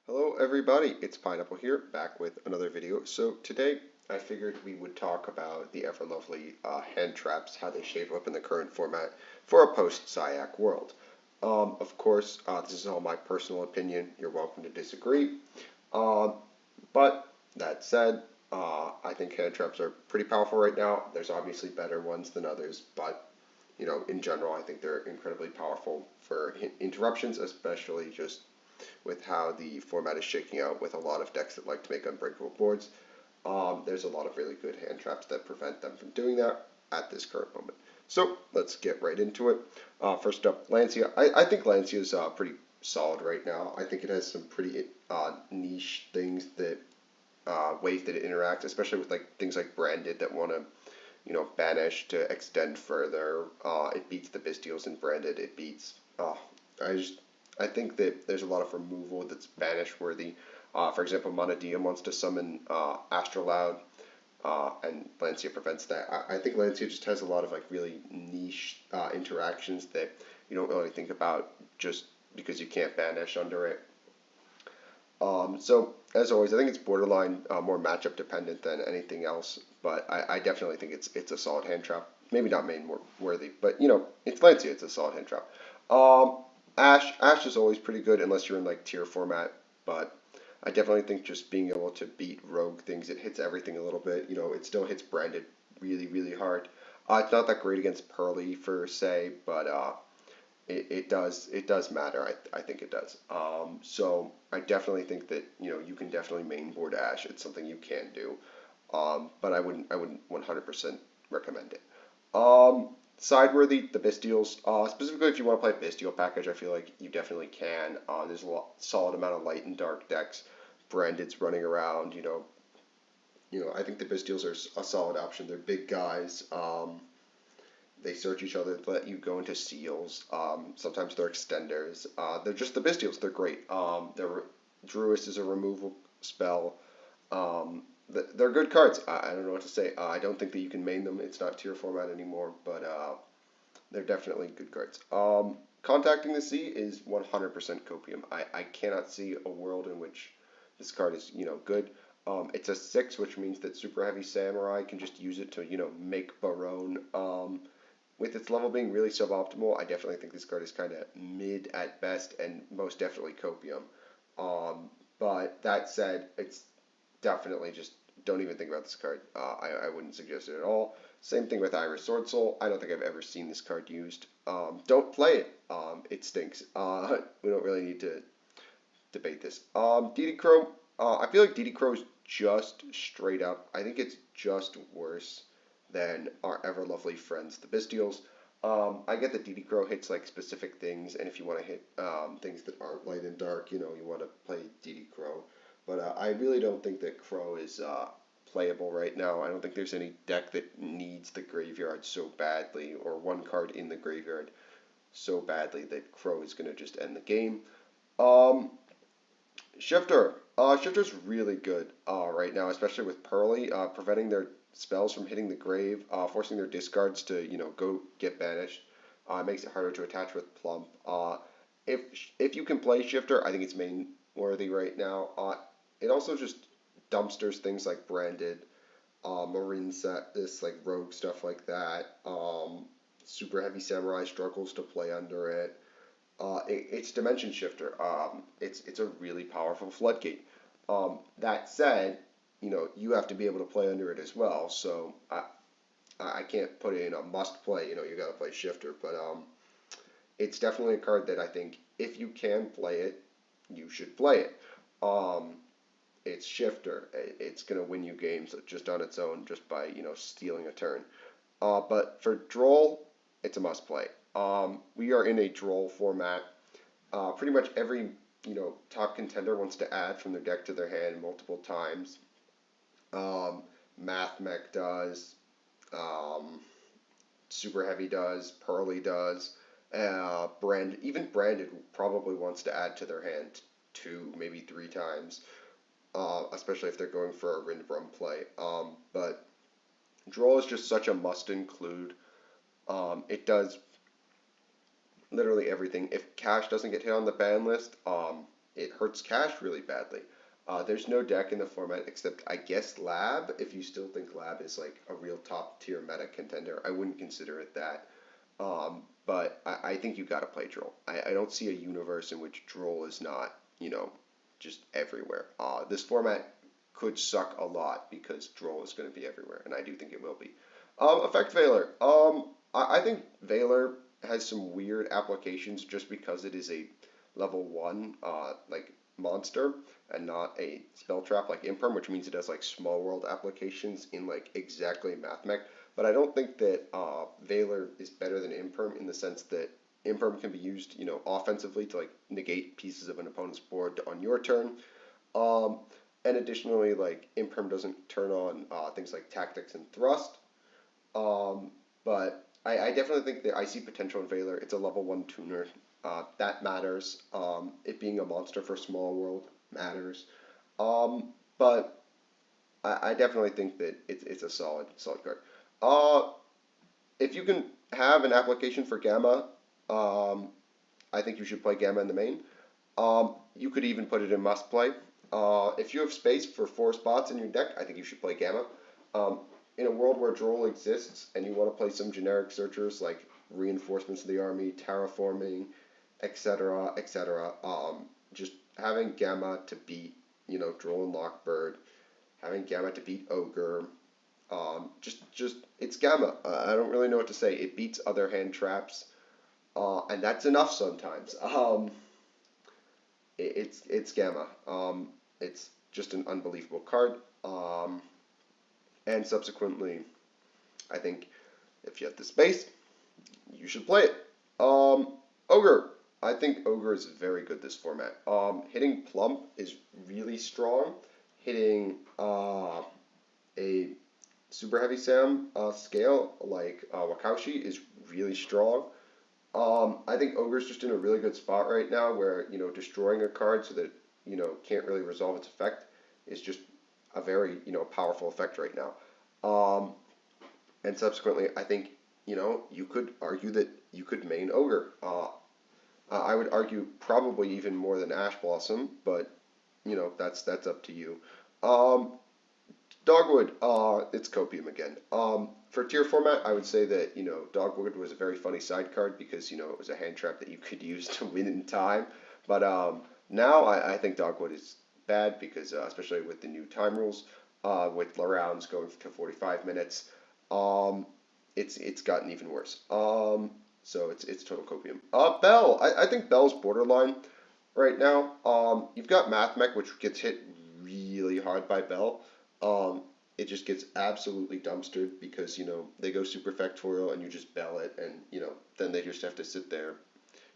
Hello everybody, it's Pineapple here, back with another video. So today I figured we would talk about the ever lovely hand traps, how they shape up in the current format for a post-Cyac world. Of course, this is all my personal opinion. You're welcome to disagree. Uh, but that said, I think hand traps are pretty powerful right now. There's obviously better ones than others, but in general, I think they're incredibly powerful for interruptions, especially just with how the format is shaking out with a lot of decks that like to make unbreakable boards. There's a lot of really good hand traps that prevent them from doing that at this current moment. So let's get right into it. First up, Lancia. I think Lancia is pretty solid right now. I think it has some pretty niche things that ways that it interacts, especially with like things like branded that want to banish to extend further. It beats the Bystials in branded. It beats. I just I think that there's a lot of removal that's banish worthy. For example, Monadium wants to summon Astrolaud, and Lancia prevents that. I think Lancia just has a lot of like really niche interactions that you don't really think about just because you can't banish under it. So as always, I think it's borderline more matchup dependent than anything else, but I definitely think it's a solid hand trap. Maybe not main worthy, but it's Lancia. It's a solid hand trap. Um, Ashe is always pretty good unless you're in like tier format, but I definitely think just being able to beat rogue things, it hits everything a little bit. It still hits branded really hard. It's not that great against Pearly for say, but it does matter. I think it does. So I definitely think that you can definitely mainboard Ashe. It's something you can do, but I wouldn't 100% recommend it. Sideworthy, the Bystials. Specifically, if you want to play Bystial package, I feel like you definitely can. There's a solid amount of light and dark decks. Branded's running around. I think the Bystials are a solid option. They're big guys. They search each other to let you go into seals. Sometimes they're extenders. They're just the Bystials. They're great. Druis is a removal spell. They're good cards. I don't know what to say. I don't think that you can main them. It's not tier format anymore, but they're definitely good cards. Contacting the Sea is 100% copium. I cannot see a world in which this card is good. It's a 6, which means that Super Heavy Samurai can just use it to make Barone. With its level being really suboptimal, I definitely think this card is kind of mid at best and most definitely copium. But that said, it's definitely just don't even think about this card. I wouldn't suggest it at all. Same thing with Iris Sword Soul. I don't think I've ever seen this card used. Don't play it. It stinks. We don't really need to debate this. DD Crow. I feel like DD Crow is just straight up. I think it's just worse than our ever lovely friends, the Bystials. I get that DD Crow hits like specific things, and if you want to hit things that aren't light and dark, you want to play DD Crow. But I really don't think that Crow is playable right now. I don't think there's any deck that needs the graveyard so badly, or one card in the graveyard so badly that Crow is going to just end the game. Um, Shifter. Shifter's really good right now, especially with Pearly, preventing their spells from hitting the grave, forcing their discards to go get banished. Makes it harder to attach with Plump. If you can play Shifter, I think it's main worthy right now. It also just dumpsters things like Branded, Marine set, this like rogue stuff like that. Super Heavy Samurai struggles to play under it. It's Dimension Shifter. It's a really powerful floodgate. That said, you have to be able to play under it as well. So I can't put it in a must play. You got to play Shifter, but it's definitely a card that I think if you can play it, you should play it. It's Shifter. It's gonna win you games just on its own, just by stealing a turn. But for Droll, it's a must play. We are in a Droll format. Pretty much every top contender wants to add from their deck to their hand multiple times. Math Mech does. Super Heavy does. Pearly does. Even Branded probably wants to add to their hand 2, maybe 3 times. Especially if they're going for a Rindbrum play. But Droll is just such a must include. It does literally everything. If Cash doesn't get hit on the ban list, it hurts cash really badly. There's no deck in the format except, I guess, Lab. If you still think Lab is like a real top tier meta contender, I wouldn't consider it that. But I think you got to play Droll. I don't see a universe in which Droll is not, just everywhere. This format could suck a lot because Droll is going to be everywhere, and I do think it will be. Effect Valor. I think Valor has some weird applications just because it is a level 1 like monster and not a spell trap like Imperm, which means it has like small world applications in like exactly Mathmech. But I don't think that Valor is better than Imperm in the sense that Imperm can be used, offensively to like negate pieces of an opponent's board on your turn. And additionally, like Imperm doesn't turn on things like Tactics and Thrust. But I definitely think that I see potential in Valor. It's a level 1 tuner. That matters. It being a monster for small world matters. But I definitely think that it's a solid card. If you can have an application for Gamma, I think you should play Gamma in the main. You could even put it in must play. If you have space for 4 spots in your deck, I think you should play Gamma. In a world where Droll exists and you want to play some generic searchers like Reinforcements of the Army, Terraforming, etc., etc., just having Gamma to beat, Droll and Lockbird, having Gamma to beat Ogre, just it's Gamma. I don't really know what to say. It beats other hand traps, and that's enough sometimes. It's Gamma. It's just an unbelievable card. And subsequently, I think if you have the space, you should play it. Ogre. I think Ogre is very good this format. Hitting Plump is really strong. Hitting a Super Heavy Sam scale like Wakaushi is really strong. I think Ogre's just in a really good spot right now where, destroying a card so that, can't really resolve its effect is just a very, powerful effect right now. And subsequently, I think, you could argue that you could main Ogre. I would argue probably even more than Ash Blossom, but, that's up to you. Dogwood, it's Copium again. For tier format, I would say that, Dogwood was a very funny side card because, it was a hand trap that you could use to win in time. But now I think Dogwood is bad because, especially with the new time rules, with rounds going to 45 minutes, it's gotten even worse. So it's total copium. Belle, I think Belle's borderline right now. You've got Mathmech, which gets hit really hard by Belle. It just gets absolutely dumpstered because, they go super factorial and you just Belle it and, then they just have to sit there,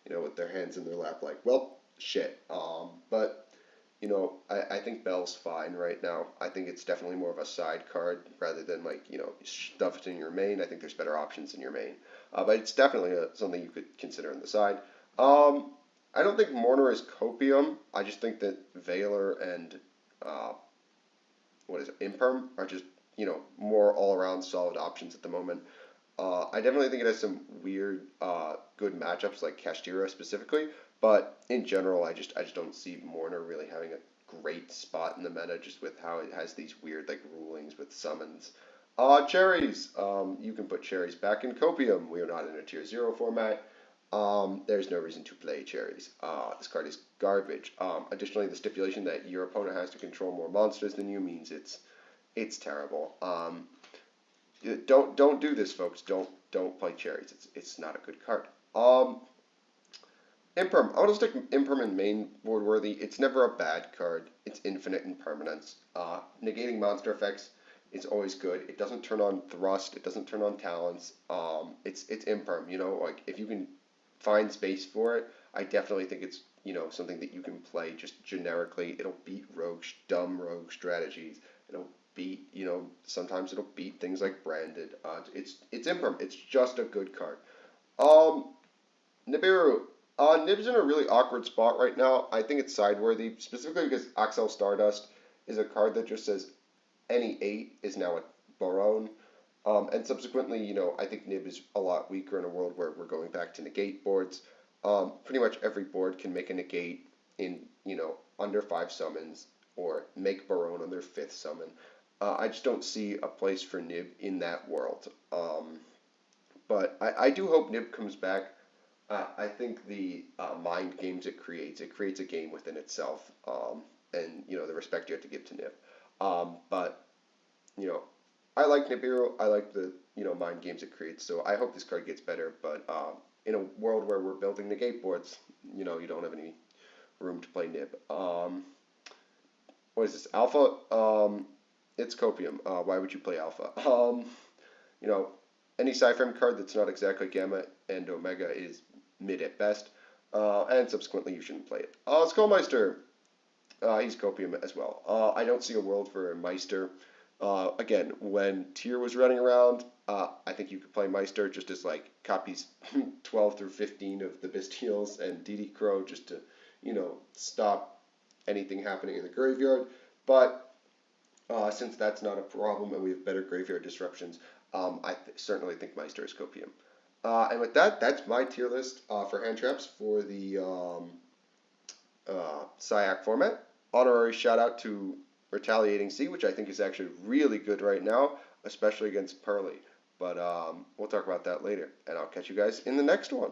with their hands in their lap like, well, shit. But, I think Belle's fine right now. I think it's definitely more of a side card rather than like, stuff it in your main. I think there's better options in your main. But it's definitely something you could consider on the side. I don't think Mourner is copium. I just think that Valor and Imperm are just, more all-around solid options at the moment. I definitely think it has some weird, good matchups like Kashtira specifically, but in general, I just don't see Mourner really having a great spot in the meta just with how it has these weird like rulings with summons. Cherries. You can put Cherries back in Copium. We are not in a tier 0 format. There's no reason to play Cherries. This card is garbage. Additionally, the stipulation that your opponent has to control more monsters than you means it's terrible. Don't do this, folks. Don't play Cherries. It's not a good card. Imperm. I want to stick Imperm in main board worthy. It's never a bad card. It's infinite in permanence. Negating monster effects is always good. It doesn't turn on Thrust. It doesn't turn on Talents. It's Imperm. Like if you can find space for it, I definitely think it's something that you can play just generically. It'll beat dumb rogue strategies. It'll beat sometimes it'll beat things like Branded. It's Imperm. It's just a good card. Nibiru. Nib's in a really awkward spot right now. I think it's side-worthy, specifically because Axel Stardust is a card that just says any 8 is now a Baron. And subsequently, I think Nib is a lot weaker in a world where we're going back to negate boards. Pretty much every board can make a negate in under 5 summons or make Barone on their 5th summon. I just don't see a place for Nib in that world. But I do hope Nib comes back. I think the mind games it creates a game within itself, and the respect you have to give to Nib. But you know, I like Nibiru. I like the mind games it creates. So I hope this card gets better. But in a world where we're building negate boards, you don't have any room to play Nib. What is this? Alpha? It's Copium. Why would you play Alpha? You know, any Cyframe card that's not exactly Gamma and Omega is mid at best, and subsequently you shouldn't play it. Skullmeister. He's Copium as well. I don't see a world for Meister. Again, when Tyr was running around, I think you could play Meister just as like copies 12 through 15 of the Bestials and DD Crow just to, stop anything happening in the graveyard. But since that's not a problem and we have better graveyard disruptions, I certainly think Meister is Copium. And with that, that's my tier list for hand traps for the Cyac format. Honorary shout out to Retaliating Sea, which I think is actually really good right now, especially against Pearly. But we'll talk about that later, and I'll catch you guys in the next one.